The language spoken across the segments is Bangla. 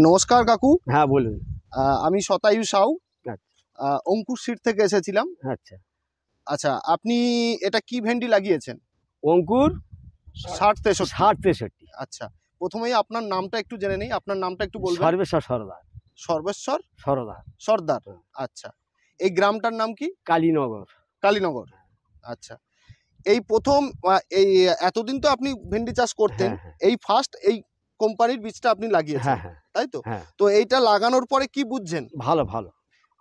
নমস্কার কাকু। হ্যাঁ বলুন। আমি শতায়ু সাউ, আচ্ছা অঙ্কুর সিট থেকে এসেছিলাম। আচ্ছা। আচ্ছা, আপনি এটা কি ভেন্ডি লাগিয়েছেন? অঙ্কুর 60-63। 60-63। আচ্ছা, প্রথমেই আপনার নামটা একটু জেনে নেই। আপনার নামটা একটু বলবেন। সর্বেশ্বর সরদার। সর্বেশ্বর সরদার। সর্দার। আচ্ছা, এই গ্রামটার নাম কি? কালীনগর। কালীনগর। আচ্ছা, এই প্রথম এই এতদিন তো আপনি ভেন্ডি চাষ করতেন, হ্যাঁ হ্যাঁ এই ফার্স্ট এই কোম্পানির বীজটা আপনি লাগিয়েছেন, হ্যাঁ হ্যাঁ তাই তো? হ্যাঁ। তো এইটা লাগানোর পরে কি বুঝছেন? ভালো ভালো।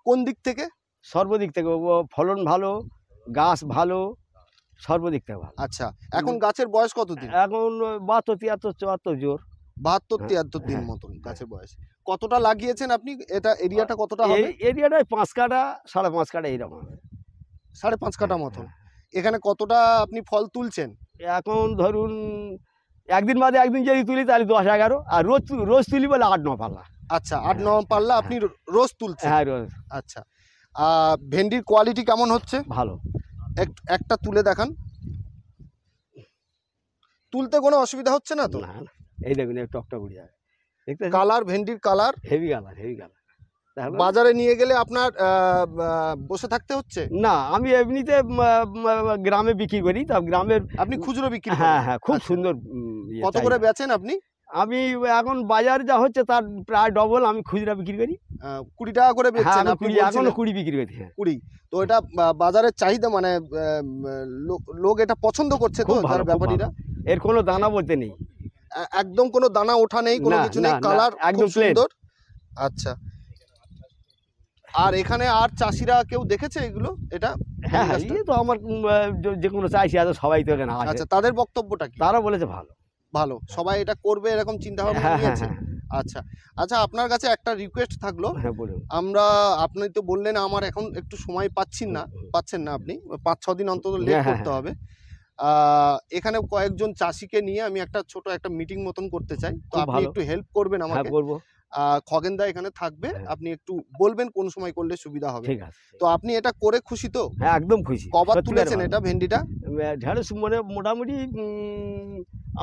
কোন দিক থেকে? সর্বদিক থেকে ফলন ভালো, গাছ ভালো, সর্বদিক থেকে ভালো। আচ্ছা, এখন গাছের বয়স কতদিন? এখন 72, 73, 74 জোর। 72-73 দিন হ্যাঁ, মতন গাছের বয়স। কতটা লাগিয়েছেন আপনি? এটা এরিয়াটা কতটা এই হবে? এরিয়াটায় 5 কাঠা 5.5 কাঠা এইরকম হবে। 5.5 কাঠা মতন। এখানে কতটা আপনি ফল তুলছেন? এখন ধরুন একদিন বাদে একদিন যদি তুলি তাহলে 10-11, আর রোজ রোজ তুলি বলে 8-9 পাল্লা। আচ্ছা, 8-9 পাল্লা আপনি রোজ তুলছেন। হ্যাঁ রোজ। আচ্ছা, ভেন্ডির কোয়ালিটি কেমন হচ্ছে? ভালো। একটা তুলে দেখান। তুলতে কোনো অসুবিধা হচ্ছে না তো? না না, এই দেখুন এই টকটক উড়ে যাবে, দেখতে কালার, ভেন্ডির colour heavy colour, heavy colour. বাজারে নিয়ে গেলে আপনার বসে থাকতে হচ্ছে? না, আমি এমনিতে গ্রামে বিক্রি করি, তা গ্রামের আপনি খুচরো বিক্রি করেন? হ্যাঁ হ্যাঁ, খুব আচ্ছা। সুন্দর। কত করে বেচেন আপনি? আমি এখন বাজার যা হচ্ছে তার প্রায় ডবল আমি খুচরা বিক্রি করি। 20 টাকা করে হ্যাঁ বেচছেন আমি আপনি? 20, এখনো 20 বিক্রি করি। হ্যাঁ 20। তো এটা বাজারের চাহিদা, মানে লোক এটা পছন্দ করছে তো, খুব ভালো, যারা খুব ব্যাপারীরা? ভালো। এর কোনো দানা বলতে নেই। একদম কোনো দানা ওঠা নেই, কোনো না কিছু না নেই, না, কালার একদম খুব প্লেন। সুন্দর। আচ্ছা, আর এখানে আর চাষিরা কেউ দেখেছে এগুলো, এটা? হ্যাঁ হ্যাঁ, গাছটা? এই তো আমার যে কোনো চাইছি আছে সবাই তো এখানে আসে। আচ্ছা, তাদের বক্তব্যটা কি? তারা বলেছে ভালো। ভালো, সবাই এটা করবে এরকম চিন্তা ভাবনা হ্যাঁ হ্যাঁ নিয়েছে? হ্যাঁ আচ্ছা আচ্ছা, আপনার কাছে একটা রিকোয়েস্ট থাকলো। হ্যাঁ বলুন। আপনি তো বললেন আমার এখন একটু সময় পাচ্ছেন না আপনি, 5-6 দিন অন্তত লেট হ্যাঁ হ্যাঁ করতে হবে। এখানে কয়েকজন চাষিকে নিয়ে আমি একটা ছোট একটা মিটিং মতন করতে চাই, তো খুব আপনি ভালো। একটু হেল্প করবেন হ্যাঁ আমাকে। করবো। খগেনদা এখানে থাকবে, হ্যাঁ আপনি একটু বলবেন কোন সময় করলে সুবিধা হবে। ঠিক আছে। তো আপনি এটা করে খুশি তো? হ্যাঁ একদম খুশি। কবার সত্যিকার তুলেছেন ভালো। এটা ভেন্ডিটা? ঢেঁড়স মানে মোটামুটি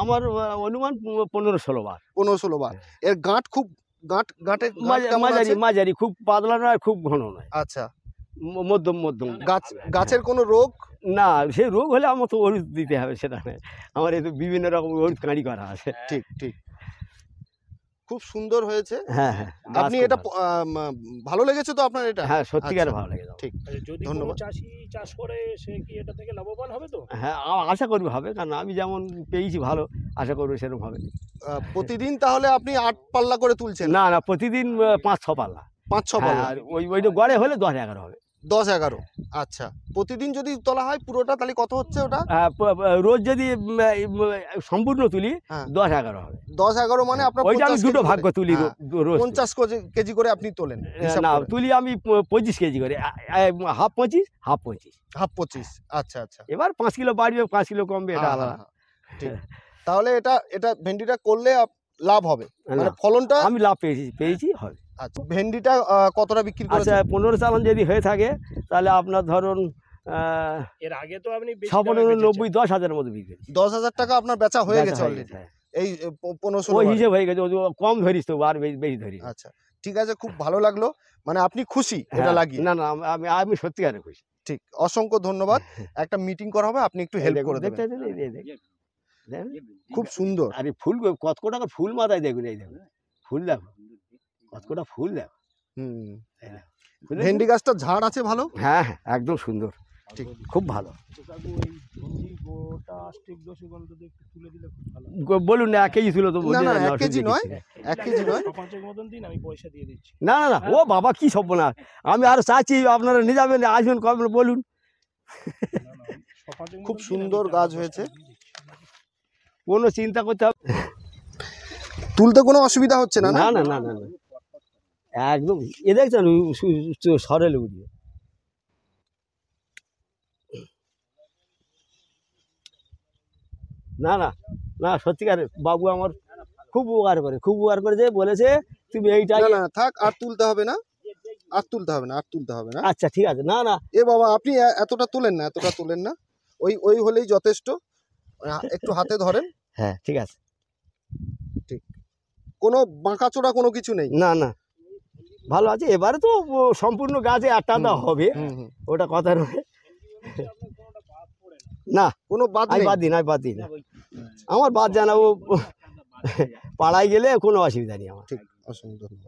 আমার অনুমান 15-16 বার। 15-16 বার। এর গাঁট খুব গাঁটের গাঁট কেমন মাঝারি আছে? মাঝারি, খুব পাতলা নয় খুব ঘন নয়, আচ্ছা, মধ্যম মধ্যম। গাছের কোনো রোগ? না, সেই রোগ হলে আমার তো ওষুধ দিতে হবে, সেটা নয়। আমার এই তো বিভিন্ন রকম ওষুধ কাঁড়ি করা আছে। ঠিক ঠিক, খুব সুন্দর হয়েছে। হ্যাঁ হ্যাঁ, আপনি এটা ভালো লেগেছে তো আপনার এটা? হ্যাঁ সত্যিকার আচ্ছা, ভালো লেগে যাবে। ঠিক, যদি কোনো ধন্যবাদ। চাষি চাষ করে সে কি এটা থেকে লাভবান হবে তো? হ্যাঁ আশা করি হবে, কারণ আমি যেমন পেয়েছি ভালো, আশা করবো সেরকম হবে। প্রতিদিন তাহলে আপনি 8 পাল্লা করে তুলছেন? না না, প্রতিদিন 5-6 পাল্লা। 5-6 হ্যাঁ, পাল্লা? আর ওইটা গড়ে হলে 10-11 হবে। 10-11। আচ্ছা, প্রতিদিন যদি তোলা হয় পুরোটা, তাহলে কত হচ্ছে ওটা? রোজ যদি সম্পূর্ণ তুলি হ্যাঁ, 10-11 হবে। 10-11 মানে আপনার ওইটা আমি 50 দুটো কেজি ভাগ করে? তুলি হ্যাঁ, রোজ। 50 কেজি করে আপনি তোলেন হিসাব না করে? তুলি আমি 25 কেজি করে, হাফ 25 হাফ 25। হাফ 25। আচ্ছা আচ্ছা, এবার 5 কিলো বাড়বে 5 কিলো কমবে, এটা হ্যাঁ আলাদা। হ্যাঁ হ্যাঁ, ঠিক। তাহলে এটা ভেন্ডিটা করলে লাভ হবে, মানে না, ফলনটা? আমি লাভ পেয়েছি হবে। আচ্ছা, ভেন্ডিটা কতটা বিক্রি আচ্ছা, করেছেন? 15 চালান যদি হয়ে থাকে তাহলে আপনার ধরুন এর আগে তো আপনি বেশি 15-90, 10,000 মতো বিক্রি করেছি। 10,000 টাকা আপনার বেচা হয়ে গেছে বেচা হয়ে অলরেডি? গেছে, হ্যাঁ। এই 15-16 ওই বারে? হিসেব হয়ে গেছে, কম ধরিস তো, আর বেশি ধরি। আচ্ছা, ঠিক আছে, খুব ভালো লাগলো। মানে আপনি খুশি এটা লাগিয়ে? না না, আমি সত্যিকারে খুশি। ঠিক, অসংখ্য ধন্যবাদ। একটা মিটিং করা হবে, আপনি একটু হেল্প করে দেখতে দেবেন। দেখেন, খুব সুন্দর। আরে ফুল কত টাকা ফুল মাথায়, দেখুন এই দেখুন ফুল, দেখো কত কটা ফুল, দেখো। হুম, এই দেখো, ভেন্ডি গাছটা ঝাড় আছে ভালো? হ্যাঁ হ্যাঁ একদম সুন্দর, ঠিক, খুব ভালো। কাকু এই ভেন্ডি গোটা স্টিক 10 ঘন্টা একটু তুলে দিলে খুব ভালো। বলুন না, 1 কেজি ছিল তো? না, না, 1 অসুবিধা কেজি নয়, কিছু নেই। 1 কেজি নয়। 5 মতন দিন, আমি পয়সা দিয়ে দিচ্ছি। না না না, ও বাবা কি সব না, আমি আরো চাচ্ছি আপনারা নিয়ে যাবেন, আসবেন কবে বলুন। না না, 5 খুব সুন্দর গাছ হয়েছে। কোনো চিন্তা করতে হবে তুলতে কোনো অসুবিধা হচ্ছে না? না না না না না, একদম। এ দেখছেন সরেলে উঠবে। না না না, সত্যিকার বাবু আমার খুব উপকার করে যে বলেছে তুমি এইটা। না না, থাক, আর তুলতে হবে না, আর তুলতে হবে না, আর তুলতে হবে না। আচ্ছা ঠিক আছে। না না, এ বাবা, আপনি এতটা তোলেন না, এতটা তোলেন না, ওই হলেই যথেষ্ট। একটু হাতে ধরেন। হ্যাঁ ঠিক আছে। ঠিক, কোনো বাঁকাচোরা কোনো কিছু নেই? না না ভালো আছে। এবারে তো সম্পূর্ণ গাছে একটা আধা হবে, হুম হুম। ওটা কথা নয়। না কোনো বাদ আমি নেই? বাদ দিই না, আমি বাদ দিই না। আমার বাদ জানাবো পাড়ায় গেলে কোনো অসুবিধা নেই আমার। ঠিক, অসংখ্য ধন্যবাদ।